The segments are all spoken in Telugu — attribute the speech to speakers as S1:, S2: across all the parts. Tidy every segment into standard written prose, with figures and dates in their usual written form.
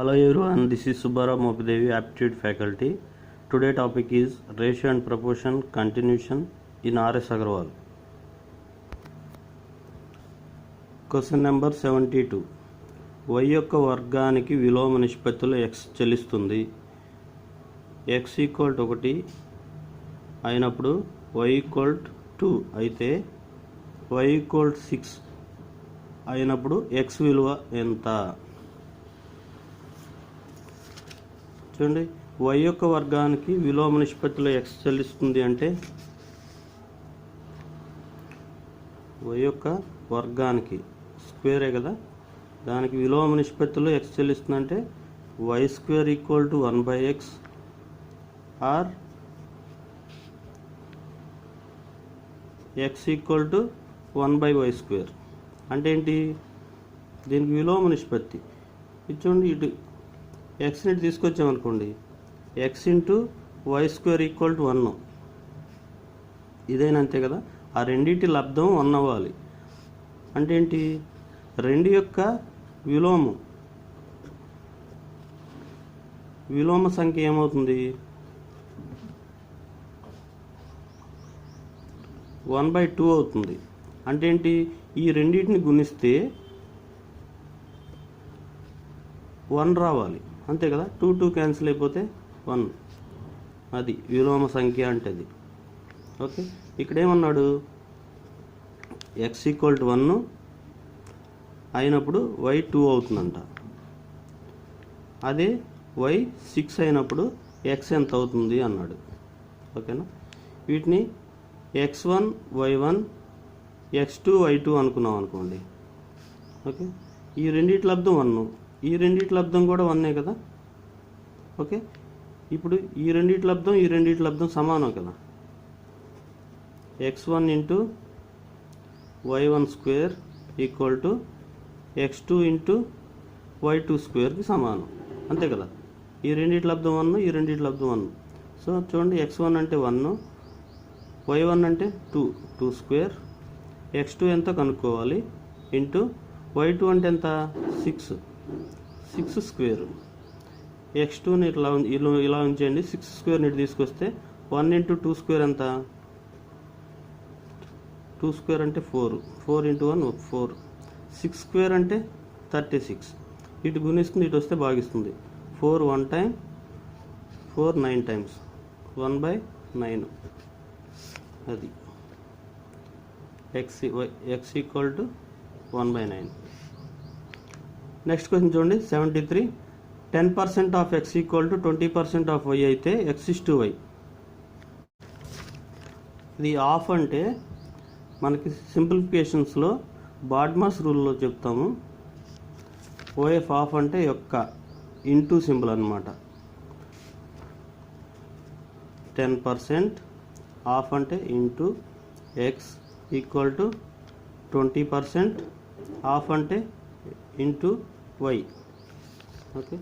S1: Hello everyone, this is Subbarao Mopidevi, Aptitude faculty. Today topic is Ratio and Proportion Continuation in R.S. Agarwal. Question number 72. Y యొక్క వర్గానికి విలోమ నిష్పత్తిలో x చెల్లిస్తుంది. x ఈక్వల్ టు 1 అయినప్పుడు y ఈక్వల్ టు 2 అయితే y ఈక్వల్ 6 అయినప్పుడు x విలువ ఎంత? చూడండి, y యొక్క వర్గానికి విలోమ నిష్పత్తిలో x చెల్లిస్తుంది అంటే y యొక్క వర్గానికి స్క్వేరే కదా, దానికి విలోమ నిష్పత్తిలో x చెల్లిస్తుంది అంటే y square equal to 1/x or x equal to 1/y square. అంటే ఏంటి? దీనికి విలోమ నిష్పత్తి చూడండి, ఇటు ఎక్స్ని తీసుకొచ్చామనుకోండి, X into Y square equal to 1. ఇదేనా? అంతే కదా. ఆ రెండింటి లబ్ధం 1 అవ్వాలి. అంటే ఏంటి? రెండు యొక్క విలోమ సంఖ్య ఏమవుతుంది? 1/2 అవుతుంది. అంటే ఏంటి? ఈ రెండింటిని గుణిస్తే 1 రావాలి. అంతే కదా. 2 క్యాన్సిల్ అయిపోతే 1. అది విలోమ సంఖ్య అంటే అది. ఓకే, ఇక్కడేమన్నాడు? x ఈక్వల్ టు 1 అయినప్పుడు y 2 అవుతుందంట. అదే y 6 అయినప్పుడు x ఎంత అవుతుంది అన్నాడు. ఓకేనా. వీటిని x1 y1 x2 y2 అనుకున్నాం అనుకోండి. ఓకే, ఈ రెండిటి లబ్ధం 1, ఈ రెండిటి లబ్ధం కూడా 1 కదా. ఓకే, ఇప్పుడు ఈ రెండిటి లబ్ధం సమానం కదా. x1 into y1 square equal to x2 into y2 స్క్వేర్కి సమానం. అంతే కదా. ఈ రెండిటి లబ్ధం 1, ఈ రెండిటి లబ్ధం 1. సో చూడండి, x1 అంటే 1, y1 అంటే 2 స్క్వేర్, x2 ఎంతో కనుక్కోవాలి, ఇంటూ y2 అంటే ఎంత? 6 స్క్వేర్. x2ని ఇలా ఉంచేయండి, 6 స్క్వేర్ని తీసుకొస్తే 1 ఇంటూ 2 స్క్వేర్ ఎంత? 2 స్క్వేర్ అంటే 4 ఇంటూ 1 4. 6 స్క్వేర్ అంటే 36. ఇటు గుణిస్తుంది, ఇటు వస్తే భాగిస్తుంది. 4 1 టైం, 4 9 టైమ్స్, 1/9. అది x equal to 1/9. Next question చూడండి, 73. 10% of x equal to 20% of y అయితే x is to y. ఇది ఆఫ్ అంటే మనకి సింప్లిఫికేషన్స్లో బాడ్మాస్ రూల్లో చెప్తాము. ఓఎఫ్ ఆఫ్ అంటే యొక్క ఇంటూ సింబల్ అనమాట. 10% ఆఫ్ అంటే into x equal to 20% of అంటే ఇంటూ y. ఓకే,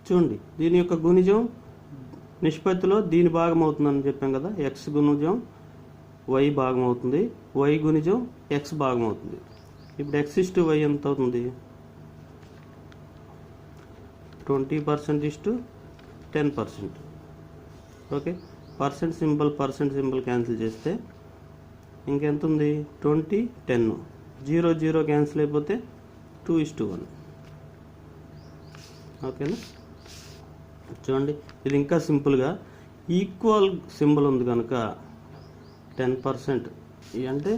S1: చూడండి, దీని యొక్క గుణిజం నిష్పత్తిలో దీని భాగం అవుతుందని చెప్పాం కదా. x గుణిజం y భాగం అవుతుంది, y గుణిజం x భాగం అవుతుంది. ఇప్పుడు x is to y ఎంత అవుతుంది? 20% is to 10%. Okay, percent symbol cancel చేస్తే ఇంకెంత ఉంది? 20 10. 0 క్యాన్సిల్ అయిపోతే 2 is to 1. ఓకేనా. చూడండి, ఇది ఇంకా సింపుల్గా ఈక్వల్ సింబల్ ఉంది కనుక 10% అంటే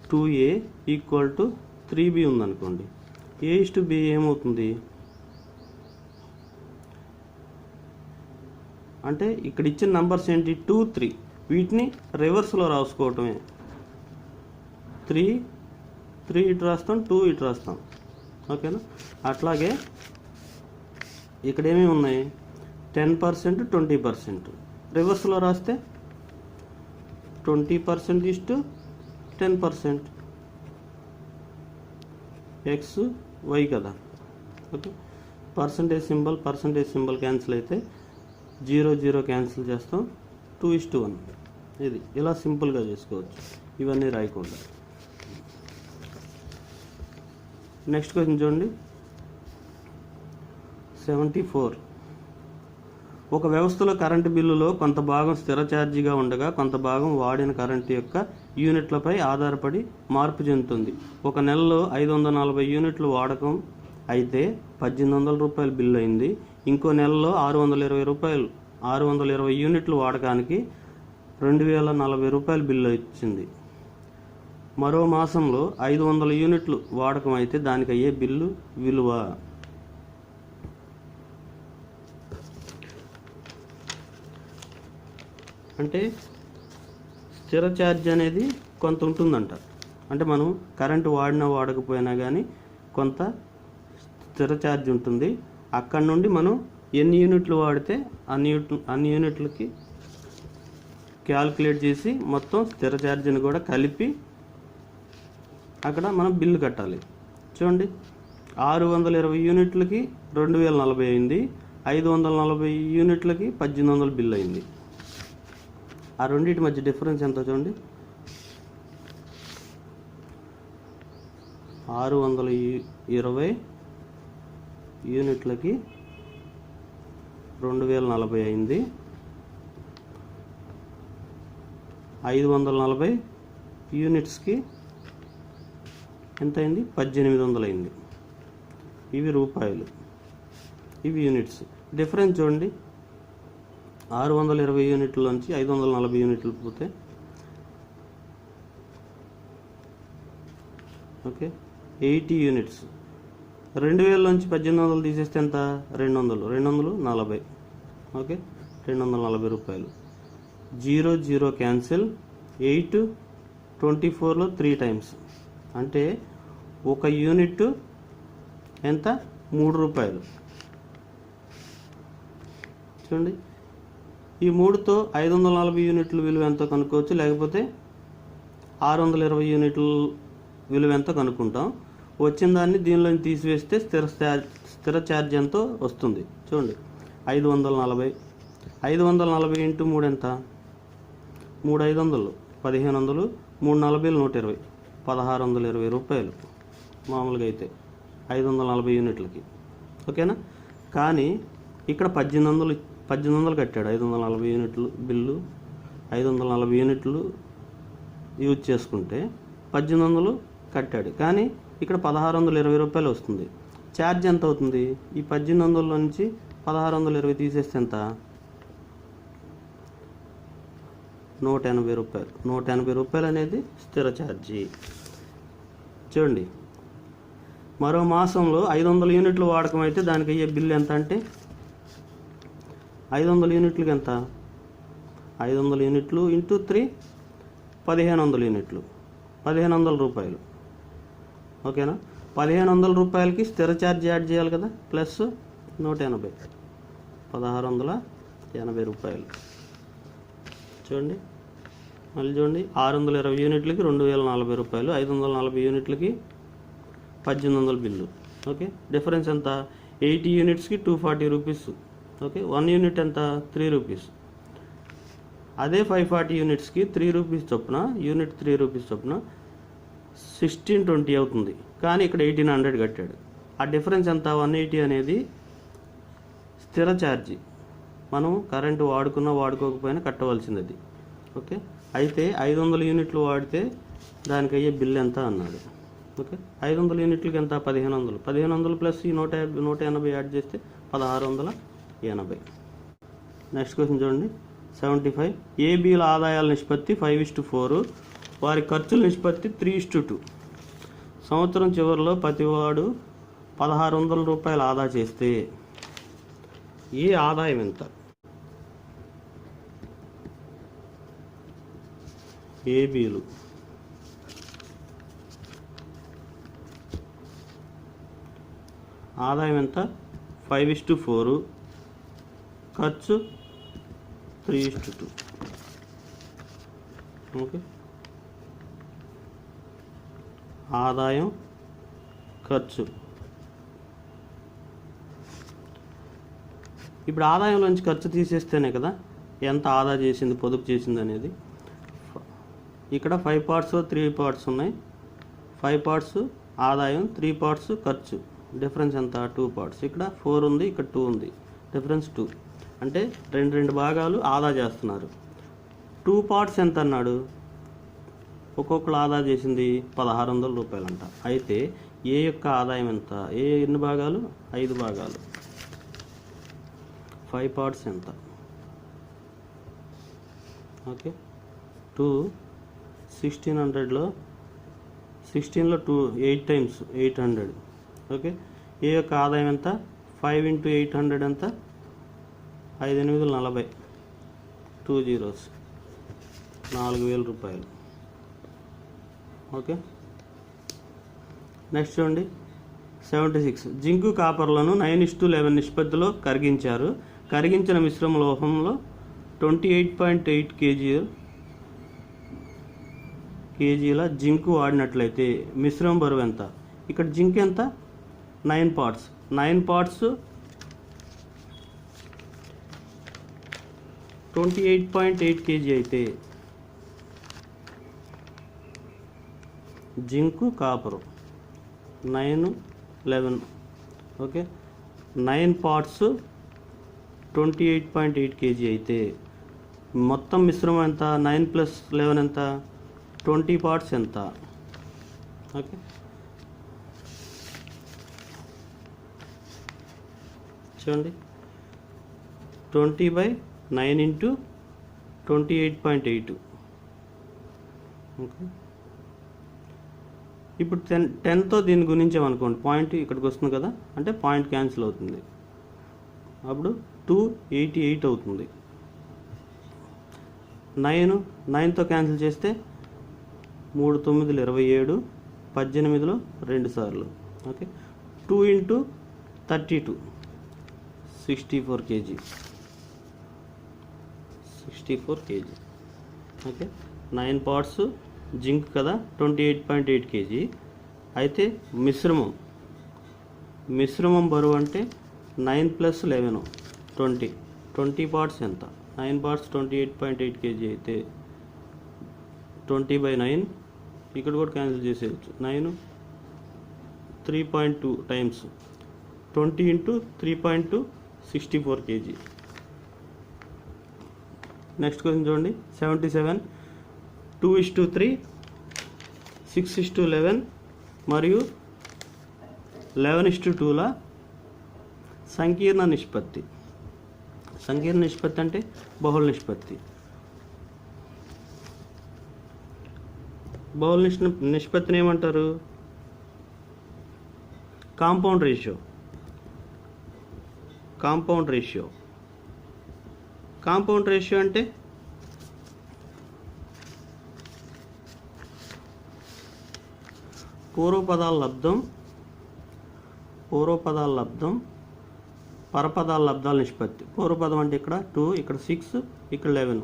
S1: 2a ఈక్వల్ టు 3b ఉందనుకోండి. a is to b ఏమవుతుంది? అంటే ఇక్కడ ఇచ్చిన నంబర్స్ ఏంటి? 2 3. వీటిని రివర్స్లో రాసుకోవటమే. 3 ఇటు రాస్తాం, 2 ఇటు రాస్తాం. ఓకేనా. అట్లాగే ఇక్కడ ఏమేమి ఉన్నాయి? 10% 20%. రివర్స్లో రాస్తే 20% is to 10%. x y కదా. ఓకే, పర్సంటేజ్ సింబల్ క్యాన్సిల్ అయితే 0 క్యాన్సిల్ చేస్తాం, 2 is to 1. ఇది ఇలా సింపుల్గా చేసుకోవచ్చు, ఇవన్నీ రాయకుండా. నెక్స్ట్ క్వశ్చన్ చూడండి, 74. ఒక వ్యవస్థలో కరెంటు బిల్లులో కొంత భాగం స్థిర ఛార్జీగా ఉండగా కొంత భాగం వాడిన కరెంటు యొక్క యూనిట్లపై ఆధారపడి మార్పు చెందుతుంది. ఒక నెలలో 540 యూనిట్లు వాడకం అయితే 1800 రూపాయలు బిల్లు అయింది. ఇంకో నెలలో 620 యూనిట్లు వాడకానికి 2040 రూపాయలు బిల్లు వచ్చింది. మరో మాసంలో 500 యూనిట్లు వాడకం అయితే దానికి అయ్యే బిల్లు విలువ. అంటే స్థిర ఛార్జ్ అనేది కొంత ఉంటుందంట. అంటే మనం కరెంటు వాడినా వాడకపోయినా కానీ కొంత స్థిర ఛార్జ్ ఉంటుంది. అక్కడ నుండి మనం ఎన్ని యూనిట్లు వాడితే అన్ని యూనిట్లకి క్యాల్కులేట్ చేసి మొత్తం స్థిర ఛార్జీని కూడా కలిపి అక్కడ మనం బిల్లు కట్టాలి. చూడండి, 620 యూనిట్లకి 2040 అయింది, 540 యూనిట్లకి 1800 బిల్లు అయింది. ఆ రెండింటి మధ్య డిఫరెన్స్ ఎంత చూడండి. 620 యూనిట్లకి 2040 అయింది, 540 యూనిట్స్కి ఎంత అయింది? 1800 అయింది. ఇవి రూపాయలు, ఇవి యూనిట్స్. డిఫరెన్స్ చూడండి, 620 యూనిట్ల నుంచి 540 యూనిట్లు పోతే ఓకే 80 యూనిట్స్. 2000 నుంచి 1800 తీసేస్తే ఎంత? 240. ఓకే, 240 రూపాయలు. 0 క్యాన్సిల్. 8 24లో 3 టైమ్స్ అంటే ఒక యూనిట్ ఎంత? 3 రూపాయలు. చూడండి, ఈ 3తో 540 యూనిట్ల విలువ ఎంతో కనుక్కోవచ్చు, లేకపోతే 620 యూనిట్ల విలువ ఎంతో కనుక్కుంటాం. వచ్చిన దాన్ని దీనిలో తీసివేస్తే స్థిర ఛార్జ్ ఎంతో వస్తుంది. చూడండి, 540 ఇంటూ 3 ఎంత? 3 500, 1500, 3 40, 120, 1620 రూపాయలు మామూలుగా అయితే 540 యూనిట్లకి. ఓకేనా? కానీ ఇక్కడ 1800 కట్టాడు. 540 యూనిట్లు బిల్లు, 540 యూనిట్లు యూజ్ చేసుకుంటే 1800 కట్టాడు. కానీ ఇక్కడ 1620 రూపాయలు వస్తుంది. ఛార్జ్ ఎంత అవుతుంది? ఈ 1800 నుంచి 1620 తీసేస్తే ఎంత? 180 రూపాయలు. 180 రూపాయలు అనేది స్థిర ఛార్జీ. చూడండి, మరో మాసంలో 500 యూనిట్లు వాడకం అయితే దానికి అయ్యే బిల్లు ఎంత అంటే 500 యూనిట్లకి ఎంత? 500 యూనిట్లు ఇంటూ 3 1500 యూనిట్లు, 1500 రూపాయలు. ఓకేనా? 1500 రూపాయలకి స్థిర ఛార్జ్ యాడ్ చేయాలి కదా, ప్లస్ 180, 1680 రూపాయలు. చూడండి, మళ్ళీ చూడండి, 620 యూనిట్లకి 2040 రూపాయలు, 540 యూనిట్లకి 1800 బిల్లు. ఓకే, డిఫరెన్స్ ఎంత? 80 యూనిట్స్కి 240 రూపీస్. ఓకే, 1 యూనిట్ ఎంత? 3 రూపీస్. అదే 540 యూనిట్స్కి 3 రూపీస్ చొప్పున, యూనిట్ 3 రూపీస్ చొప్పున 1620 అవుతుంది. కానీ ఇక్కడ 1800 కట్టాడు. ఆ డిఫరెన్స్ ఎంత? 180 అనేది స్థిర ఛార్జీ. మనం కరెంటు వాడుకున్నా వాడుకోకపోయినా కట్టవలసింది అది. ఓకే, అయితే 500 యూనిట్లు వాడితే దానికి అయ్యే బిల్ ఎంత అన్నాడు. ఓకే, 500 యూనిట్లకి ఎంత? 1500. 1500 ప్లస్ ఈ 180 యాడ్ చేస్తే 1680. నెక్స్ట్ క్వశ్చన్ చూడండి, 75. ఏబీల ఆదాయాల నిష్పత్తి 5:4, వారి ఖర్చుల నిష్పత్తి 3:2. సంవత్సరం చివరిలో ప్రతివాడు 1600 రూపాయలు ఆదా చేస్తే ఏ ఆదాయం ఎంత? ఏబీలు ఆదాయం ఎంత? 5:4, ఖర్చు 3:2. ఓకే, ఆదాయం, ఖర్చు. ఇప్పుడు ఆదాయంలోంచి ఖర్చు తీసేస్తేనే కదా ఎంత ఆదా చేసింది, పొదుపు చేసింది అనేది. ఇక్కడ 5 పార్ట్స్ 3 పార్ట్స్ ఉన్నాయి. 5 పార్ట్స్ ఆదాయం, 3 పార్ట్స్ ఖర్చు. డిఫరెన్స్ ఎంత 2 పార్ట్స్. ఇక్కడ 4 ఉంది, ఇక్కడ 2 ఉంది, డిఫరెన్స్ 2. అంటే రెండు భాగాలు ఆదా చేస్తున్నారు. 2 పార్ట్స్ ఎంత అన్నాడు, ఒక్కొక్కరు ఆదా చేసింది 1600 రూపాయలంట. అయితే ఏ యొక్క ఆదాయం ఎంత, ఏ ఎన్ని భాగాలు, 5 భాగాలు, 5 పార్ట్స్ ఎంత. Okay, 2 1600లో 16లో 2 8 times 800. ఓకే, ఏ యొక్క ఆదాయం ఎంత, 5 × 800 ఎంత, 5 × 8 40, 2 zeros, 4000 రూపాయలు. ఓకే, నెక్స్ట్ చూడండి 76. జింకు కాపర్లను 9:11 నిష్పత్తిలో కరిగించారు. కరిగించిన మిశ్రమ లోహంలో 28.8 కేజీల జింకు వాడినట్లయితే మిశ్రమ బరువు ఎంత. ఇక్కడ జింక్ ఎంత, 9 పార్ట్స్. 9 పార్ట్స్ 28.8 కేజీ అయితే జింకు కాపరు 9, 11. ఓకే, 9 పార్ట్స్ 28.8 కేజీ అయితే మొత్తం మిశ్రమం ఎంత, 9 + 11 ఎంత, 20 పార్ట్స్ ఎంత. ఓకే, చూడండి 20/9 × 28.8. ఓకే, ఇప్పుడు 10తో దీన్ని గుణించామనుకోండి, పాయింట్ ఇక్కడికి వస్తుంది కదా, అంటే పాయింట్ క్యాన్సిల్ అవుతుంది. అప్పుడు 288 అవుతుంది. 9తో క్యాన్సిల్ చేస్తే 3 9 27, 18లో 2 సార్లు. Okay, 2 × 32 64 KG. 64 KG. Okay, 9 parts zinc కదా, 28.8 కేజీ. అయితే మిశ్రమం బరువు అంటే 9 + 11 20 పార్ట్స్ ఎంత. 9 పార్ట్స్ 28.8 కేజీ అయితే 20/9, ఇక్కడ కూడా క్యాన్సిల్ చేసేయచ్చు. 9 3.2 టైమ్స్ 20 × 3.2 64 కేజీ. నెక్స్ట్ క్వశ్చన్ చూడండి 77. 2:3, 6:11 మరియు 11:2ల సంకీర్ణ నిష్పత్తి. సంకీర్ణ నిష్పత్తి అంటే బహుళ నిష్పత్తి. బహుళ నిష్పత్తిని ఏమంటారు, కాంపౌండ్ రేషియో. కాంపౌండ్ రేషియో అంటే పూర్వపదాల లబ్ధం పరపదాల లబ్ధాల నిష్పత్తి. పూర్వపదం అంటే ఇక్కడ 2, ఇక్కడ 6, ఇక్కడ 11.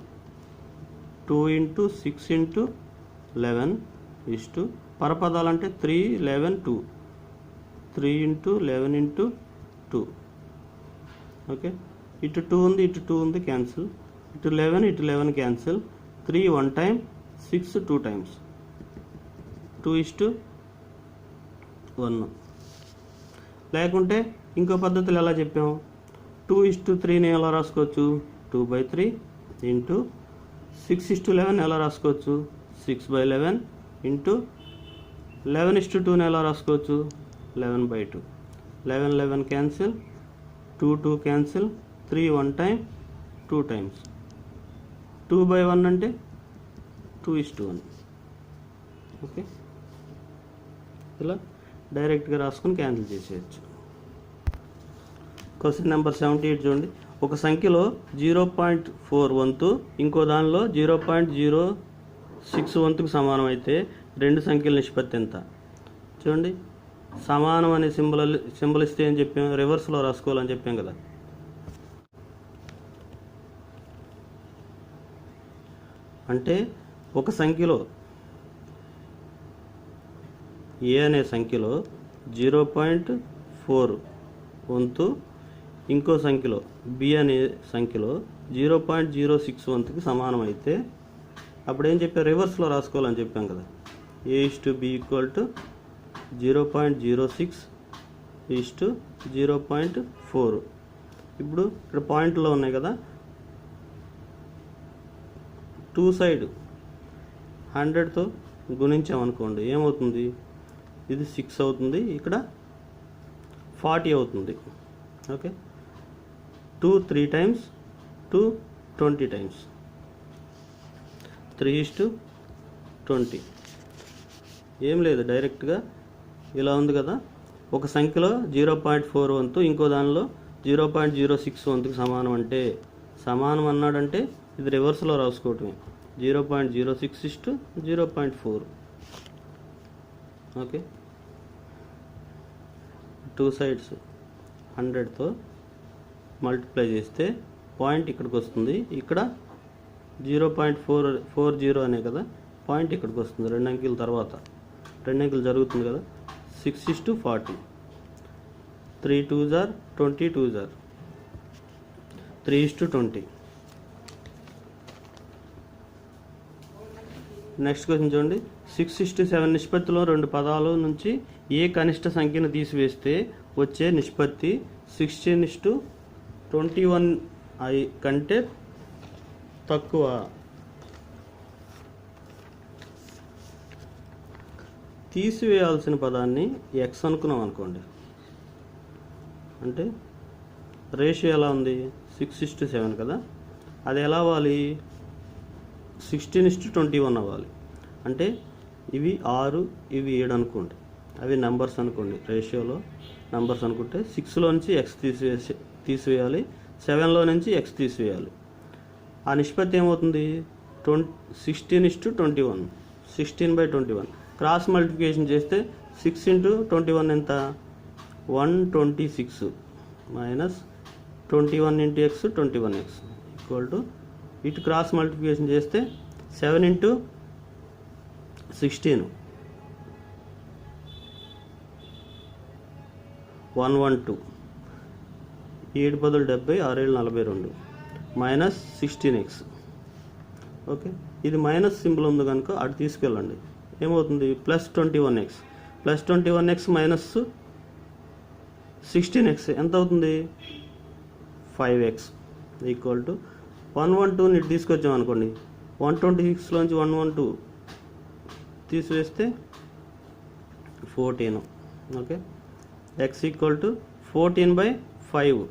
S1: 2 × 6 × 11 ఇష్టు పరపదాలు అంటే 3, 11, 2. 3 × 11 × 2. ఓకే, ఇటు 2 ఉంది, ఇటు 2 ఉంది, క్యాన్సిల్. ఇటు 11 క్యాన్సిల్. 3 1 time, 6 2 times. 2:1. లేకుంటే ఇంకో పద్ధతులు ఎలా చెప్పాము, 2:3ని ఎలా రాసుకోవచ్చు, 2/3 × 6:11 ఎలా రాసుకోవచ్చు, 6/11 × 11:2ని ఎలా రాసుకోవచ్చు, 11/2. 11 క్యాన్సిల్, 2 క్యాన్సిల్, 3 1 టైం, 2 టైమ్స్. 2/1 అంటే 2:1. ఓకే, ఇలా డైరెక్ట్గా రాసుకొని క్యాన్సిల్ చేసేయచ్చు. క్వశ్చన్ నెంబర్ 78 చూడండి. ఒక సంఖ్యలో 0.4 వంతు ఇంకో దానిలో 0.06 వంతుకు సమానం అయితే రెండు సంఖ్యల నిష్పత్తి ఎంత. చూడండి, సమానం అనే సింబల్ ఇస్తే ఏం చెప్పాం, రివర్స్లో రాసుకోవాలని చెప్పాం కదా. అంటే ఒక సంఖ్యలో ఏ అనే సంఖ్యలో 0.4 వంతు ఇంకో సంఖ్యలో బి అనే సంఖ్యలో 0.06 వంతుకి సమానం అయితే అప్పుడు ఏం చెప్పాం, రివర్స్లో రాసుకోవాలని చెప్పాం కదా. A/B = 0.06 0.4. ఇప్పుడు ఇక్కడ పాయింట్లో ఉన్నాయి కదా, టూ సైడ్ 100తో గుణించామనుకోండి ఏమవుతుంది, ఇది 6 అవుతుంది, ఇక్కడ 40 అవుతుంది. Okay, 2 3 times, 2 20 times, 3:20. ఏం లేదు, డైరెక్ట్గా ఇలా ఉంది కదా, ఒక సంఖ్యలో 0.4 వంతు ఇంకో దానిలో 0.06 వంతుకు సమానం అంటే, సమానం అన్నాడంటే ఇది రివర్స్లో రాసుకోవటమే, 0.06:0.4. ఓకే, టూ సైడ్స్ 100తో మల్టిప్లై చేస్తే పాయింట్ ఇక్కడికి వస్తుంది, ఇక్కడ 0.440 అనే కదా పాయింట్ ఇక్కడికి వస్తుంది, 2 అంకెల తర్వాత 2 అంకెలు జరుగుతుంది కదా, 6:40. 3 2s are 20, 2s are 3:20. Next question చూడండి, 6:7 నిష్పత్తిలో 2 పదాల నుంచి ఏ కనిష్ట సంఖ్యను తీసివేస్తే వచ్చే నిష్పత్తి 16:21 కంటే తక్కువ. తీసివేయాల్సిన పదాన్ని ఎక్స్ అనుకున్నాం అనుకోండి, అంటే రేషియో ఎలా ఉంది, 6:7 కదా, అది ఎలా అవ్వాలి, 16:21 అవ్వాలి. అంటే ఇవి 6, ఇవి 7 అనుకోండి, అవి నెంబర్స్ అనుకోండి, రేషియోలో నెంబర్స్ అనుకుంటే 6లో నుంచి ఎక్స్ తీసివేయాలి, 7లో నుంచి ఎక్స్ తీసివేయాలి. ఆ నిష్పత్తి ఏమవుతుంది, 16:21, 16/21. క్రాస్ మల్టిప్లికేషన్ చేస్తే 6 × 21 ఎంత, 126 minus 21 × x 21x equal to, ఇటు క్రాస్ మల్టిప్లికేషన్ చేస్తే 7 × 16 112, 7 బదులు 70, 6 7 42 మైనస్ 16x. ఓకే, ఇది మైనస్ సింబల్ ఉంది కనుక అటు తీసుకెళ్ళండి, ఏమవుతుంది, plus 21x, plus 21x minus 16x ఎంత అవుతుంది, 5x ఈక్వల్ టు 112. ఇటు తీసుకొచ్చాం అనుకోండి, 126లోంచి 112 తీసివేస్తే 14. Okay, x equal to 14/5,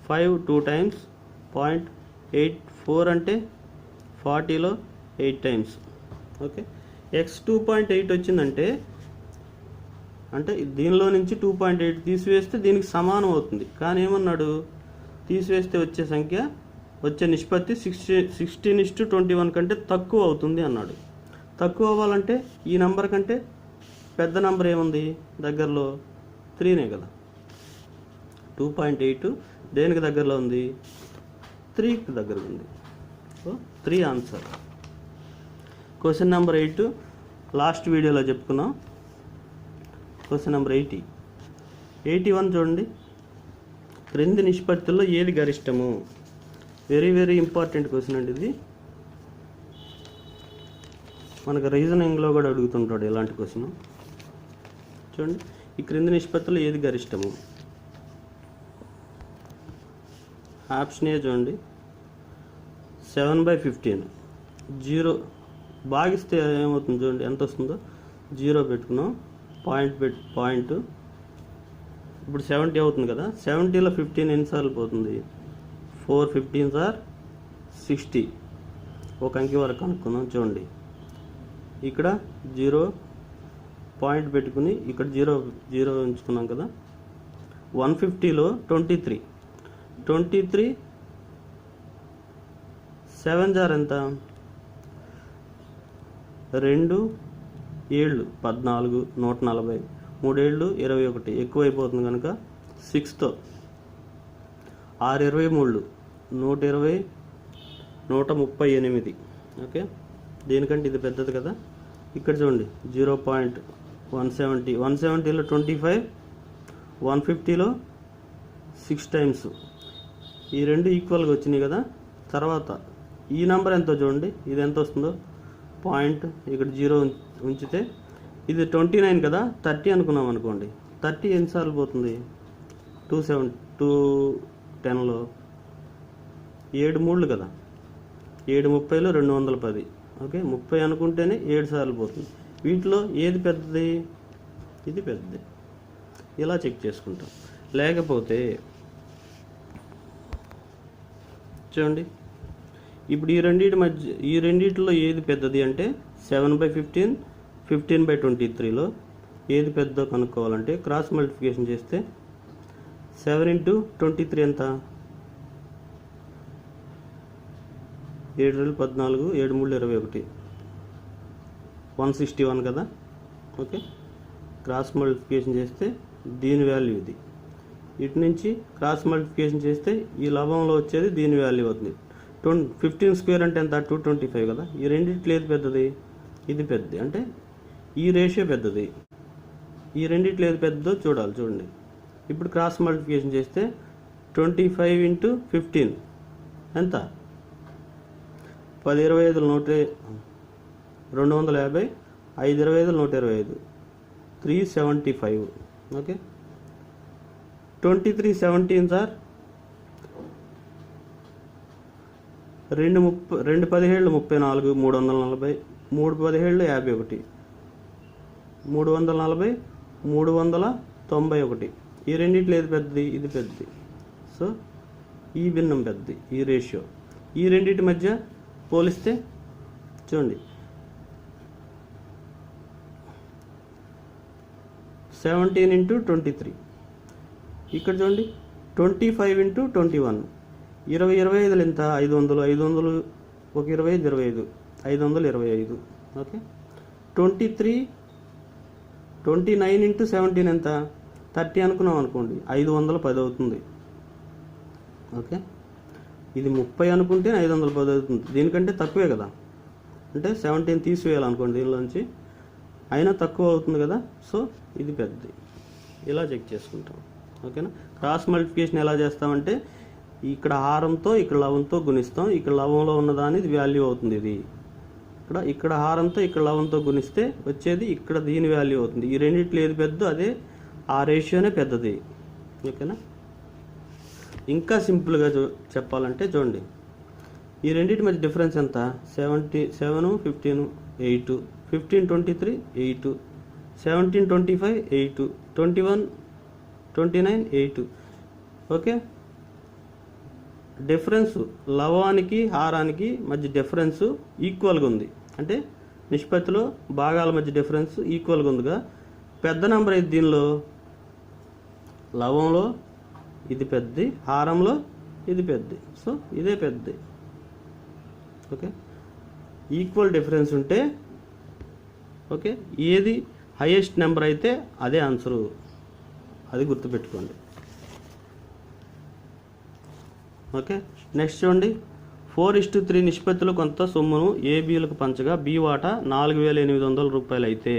S1: 5 2 times 0.84 అంటే 40లో 8 టైమ్స్. ఓకే, x 2.8 వచ్చిందంటే అంటే దీనిలో నుంచి 2.8 తీసివేస్తే దీనికి సమానం అవుతుంది, కానీ ఏమన్నాడు, తీసివేస్తే వచ్చే సంఖ్య, వచ్చే నిష్పత్తి 16:21 కంటే తక్కువ అవుతుంది అన్నాడు. తక్కువ అవ్వాలంటే ఈ నెంబర్ కంటే పెద్ద నెంబర్ ఏముంది దగ్గరలో, 3నే కదా. 2.8 దేనికి దగ్గరలో ఉంది, 3కి దగ్గర ఉంది. So 3 answer. Question number 8 last వీడియోలో చెప్పుకున్నాం. క్వశ్చన్ నెంబర్ 81 చూడండి, క్రింది నిష్పత్తుల్లో ఏది గరిష్టము. వెరీ వెరీ ఇంపార్టెంట్ క్వశ్చన్ అండి ఇది, మనకు రీజనింగ్లో కూడా అడుగుతుంటాడు ఇలాంటి క్వశ్చన్. చూడండి, ఈ క్రింది నిష్పత్తుల్లో ఏది గరిష్టము. ఆప్షన్ ఏ చూడండి, 7/15. 0 భాగిస్తే ఏమవుతుంది చూడండి, ఎంత వస్తుందో, 0 పెట్టుకున్నాం, పాయింట్ ఇప్పుడు 70 అవుతుంది కదా, 70లో 15 ఎన్నిసార్లు పోతుంది, 4 15s are 60. ఒక అంకి వరకు అనుకున్నాం. చూడండి, ఇక్కడ 0 పాయింట్ పెట్టుకుని ఇక్కడ 0 ఉంచుకున్నాం కదా, 150లో 23 7s are ఎంత, 2 7 14, 140, 3 7 21 ఎక్కువైపోతుంది కనుక 6తో 6 23 120 138. ఓకే, దీనికంటే ఇది పెద్దది కదా. ఇక్కడ చూడండి 0.170, 170లో 25, 150లో 6 టైమ్స్, ఈ రెండు ఈక్వల్గా వచ్చినాయి కదా. తర్వాత ఈ నెంబర్ ఎంతో చూడండి, ఇది ఎంత వస్తుందో, పాయింట్ ఇక్కడ 0 ఉంచితే ఇది 29 కదా, 30 అనుకున్నాం అనుకోండి, 30 ఎన్నిసార్లు పోతుంది? 210లో 7 మూడులు కదా, 7 30లో 210. ఓకే, 30 అనుకుంటేనే 7 సార్లు పోతుంది. వీటిలో ఏది పెద్దది? ఇది పెద్దది. ఇలా చెక్ చేసుకుంటాం. లేకపోతే చూడండి, ఇప్పుడు ఈ రెండిట్లో ఏది పెద్దది అంటే 7/15, 15/23లో ఏది పెద్ద కనుక్కోవాలంటే క్రాస్ మల్టిప్లికేషన్ చేస్తే 7 × 23 ఎంత? 7 × 14, 7 × 3 21, 161 కదా. ఓకే, క్రాస్ మల్టిప్లికేషన్ చేస్తే దీని వాల్యూ ఇది. ఇటు నుంచి క్రాస్ మల్టిప్లికేషన్ చేస్తే ఈ లవంలో వచ్చేది దీని వాల్యూ అవుతుంది. 15² అంటే ఎంత? 225 కదా. ఈ రెండిట్లో ఏది పెద్దది? ఇది పెద్దది. అంటే ఈ రేషియో పెద్దది. ఈ రెండిట్లో ఏది పెద్దదో చూడాలి. చూడండి, ఇప్పుడు క్రాస్ మల్టిప్లికేషన్ చేస్తే 25 × 15 ఎంత? 10 25 250, 5 25 125, 375. Okay, 2317 sir. 2 17 34, 340, 3 17 51, 340, 391. ఈ రెండిట్లో ఏది పెద్దది? ఇది పెద్దది. సో ఈ భిన్నం పెద్దది, ఈ రేషియో. ఈ రెండింటి మధ్య పోలిస్తే చూడండి, 17 × 23. ఇక్కడ చూడండి, 25 × 21. 20 25 ఎంత? 500, 500 ఒక 25 25, 525. ఓకే, 29 × 17 ఎంత? 30 అనుకున్నాం అనుకోండి, 510 అవుతుంది. ఓకే, ఇది 30 అనుకుంటే 510 అవుతుంది. దీనికంటే తక్కువే కదా, అంటే 17 తీసివేయాలనుకోండి దీనిలోంచి, అయినా తక్కువ అవుతుంది కదా. సో ఇది పెద్దది. ఇలా చెక్ చేసుకుంటాం. ఓకేనా. క్రాస్ మల్టిప్లికేషన్ ఎలా చేస్తామంటే ఇక్కడ హారంతో ఇక్కడ లవంతో గుణిస్తాం. ఇక్కడ లవంలో ఉన్నదాని ఇది వాల్యూ అవుతుంది. ఇది ఇక్కడ హారంతో ఇక్కడ లవంతో గుణిస్తే వచ్చేది ఇక్కడ దీని వాల్యూ అవుతుంది. ఈ రెండిట్లో ఏది పెద్ద అదే ఆ రేషియోనే పెద్దది. ఓకేనా. ఇంకా సింపుల్గా చెప్పాలంటే చూడండి, ఈ రెండింటి మధ్య డిఫరెన్స్ ఎంత? 7 15 8, 15 23 8, 17 25 8, 21 29 8. ఓకే, డిఫరెన్స్ లవానికి హారానికి మధ్య డిఫరెన్స్ ఈక్వల్గా ఉంది. అంటే నిష్పత్తిలో భాగాల మధ్య డిఫరెన్స్ ఈక్వల్గా ఉందిగా. పెద్ద నెంబర్ అయితే దీనిలో లవంలో ఇది పెద్దది, హారంలో ఇది పెద్దది. సో ఇదే పెద్దది. ఓకే, ఈక్వల్ డిఫరెన్స్ ఉంటే ఓకే, ఏది హైయెస్ట్ నెంబర్ అయితే అదే ఆన్సరు. అది గుర్తుపెట్టుకోండి. ఓకే, నెక్స్ట్ చూడండి, 4:3 నిష్పత్తిలో కొంత సొమ్మును ఏబీలకు పంచగా బి వాటా 4,800 రూపాయలు అయితే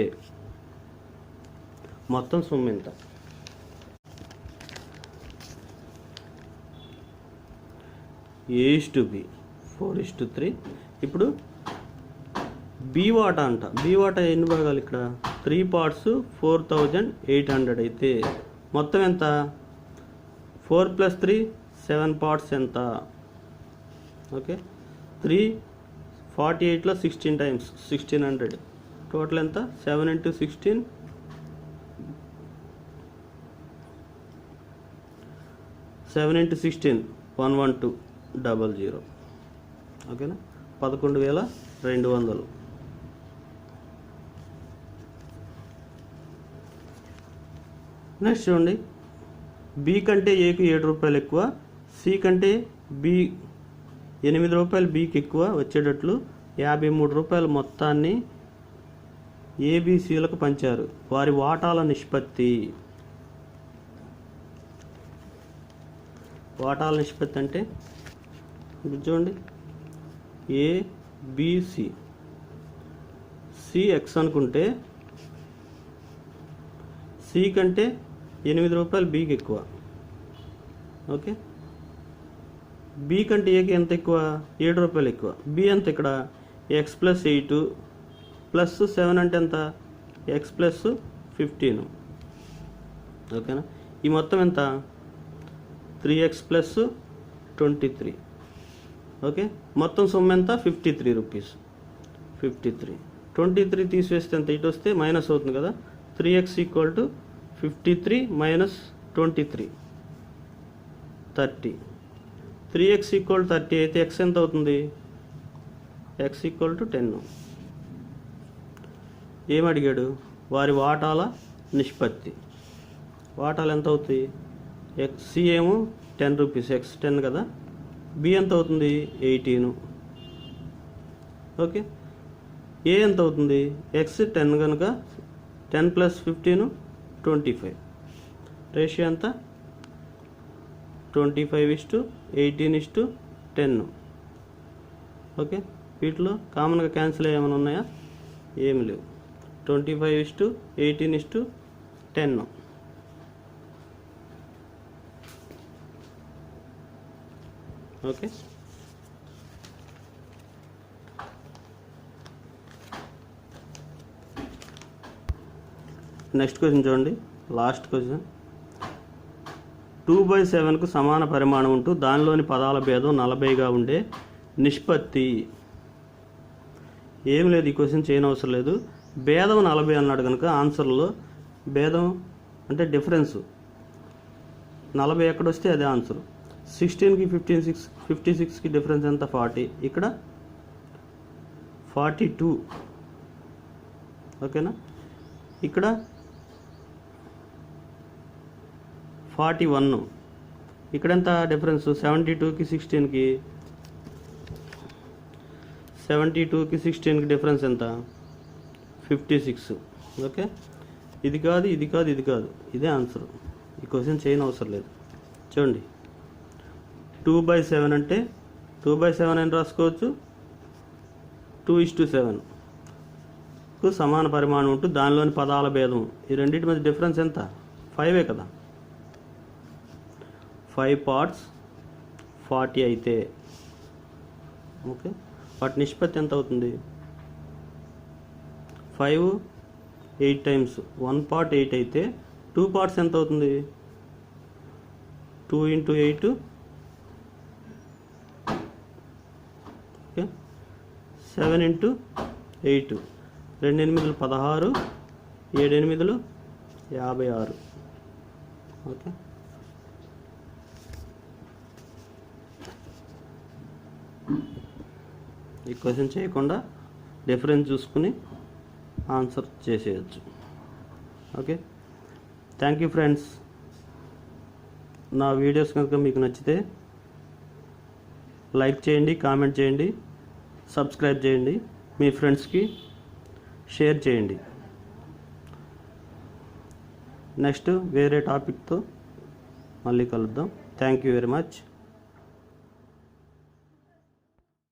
S1: మొత్తం సొమ్ము ఎంత? A:B 4:3. ఇప్పుడు బి వాటా అంట. బి వాటా ఎన్ని భాగాలు? ఇక్కడ 3 parts 4,800 అయితే మొత్తం ఎంత? 4 + 3 7 parts ఎంత? Okay, 3 48లో 16 times 1600. టోటల్ ఎంత? 7 × 16 7 × 16 11200. ఓకేనా, 11,200. నెక్స్ట్ చూడండి, బి కంటే ఏకి 7 రూపాయలు ఎక్కువ, సి కంటే బి 8 రూపాయలు బికి ఎక్కువ వచ్చేటట్లు 53 రూపాయల మొత్తాన్ని ఏబిసిలకు పంచారు. వారి వాటాల నిష్పత్తి. వాటాల నిష్పత్తి అంటే ఇప్పుడు చూడండి, ఏబిసి, సి ఎక్స్ అనుకుంటే సి కంటే 8 రూపాయలు బికి ఎక్కువ. ఓకే, బి కంటే ఏకి ఎంత ఎక్కువ? 7 రూపాయలు ఎక్కువ. బి ఎంత? ఇక్కడ ఎక్స్ + 8 + 7 అంటే ఎంత? ఎక్స్ + 15. ఓకేనా. ఈ మొత్తం ఎంత 3x ప్లస్ 23. ఓకే, మొత్తం సొమ్ము ఎంత 53 రూపీస్. 23 తీసివేస్తే ఎంత ఇటు వస్తే మైనస్ అవుతుంది కదా. 3x equal to 53 minus 23 30. 3x equal 30 అయితే x ఎంత అవుతుంది? x equal to 10. ఏం అడిగాడు? వారి వాటాల నిష్పత్తి. వాటాలు ఎంత అవుతాయి? సి ఏమో 10 రూపీస్, x 10 కదా. బి ఎంత అవుతుంది? 18. ఓకే, ఏ ఎంత అవుతుంది? x 10 కనుక 10 ప్లస్ 15 25. రేషియో ఎంత? 25:18:10. ఓకే, వీటిలో కామన్గా క్యాన్సిల్ ఏమైనా ఉన్నాయా? ఏమి లేవు. 25:18:10. ఓకే, నెక్స్ట్ క్వశ్చన్ చూడండి, లాస్ట్ క్వశ్చన్. 2/7కు సమాన పరిమాణం ఉంటూ దానిలోని పదాల భేదం 40గా ఉండే నిష్పత్తి. ఏం లేదు, ఈ క్వశ్చన్ చేయనవసరం లేదు. భేదం 40 అన్నాడు కనుక ఆన్సర్లో భేదం అంటే డిఫరెన్స్ 40 ఎక్కడొస్తే అదే ఆన్సర్. 16కి 56కి డిఫరెన్స్ ఎంత? 40. ఇక్కడ 42. ఓకేనా. ఇక్కడ 41. ఇక్కడ ఎంత డిఫరెన్స్? 72కి 16కి డిఫరెన్స్ ఎంత? 56. ఓకే, ఇది కాదు, ఇది కాదు, ఇది కాదు, ఇదే ఆన్సర్. ఈ క్వశ్చన్ చేయని అవసరం లేదు. చూడండి, 2/7 అంటే 2/7 అని రాసుకోవచ్చు. 2:7కు సమాన పరిమాణం ఉంటూ దానిలోని పదాల భేదం. ఈ రెండింటి మధ్య డిఫరెన్స్ ఎంత? 5 కదా. 5 పార్ట్స్ 40 అయితే ఓకే, వాటి నిష్పత్తి ఎంత అవుతుంది? 5 8 టైమ్స్ 1 పార్ట్ 8 అయితే 2 పార్ట్స్ ఎంత అవుతుంది? 2 × 8 ఓకే, 7 × 8 2 8 16, 7 8 56. ఓకే, ఈ క్వశ్చన్ చేయకుండా డిఫరెన్స్ చూసుకుని ఆన్సర్ చేసేయచ్చు. Okay, thank you friends. నా వీడియోస్ కనుక మీకు నచ్చితే లైక్ చేయండి, కామెంట్ చేయండి, సబ్స్క్రైబ్ చేయండి, మీ ఫ్రెండ్స్కి షేర్ చేయండి. నెక్స్ట్ వేరే టాపిక్తో మళ్ళీ కలుద్దాం. Thank you very much.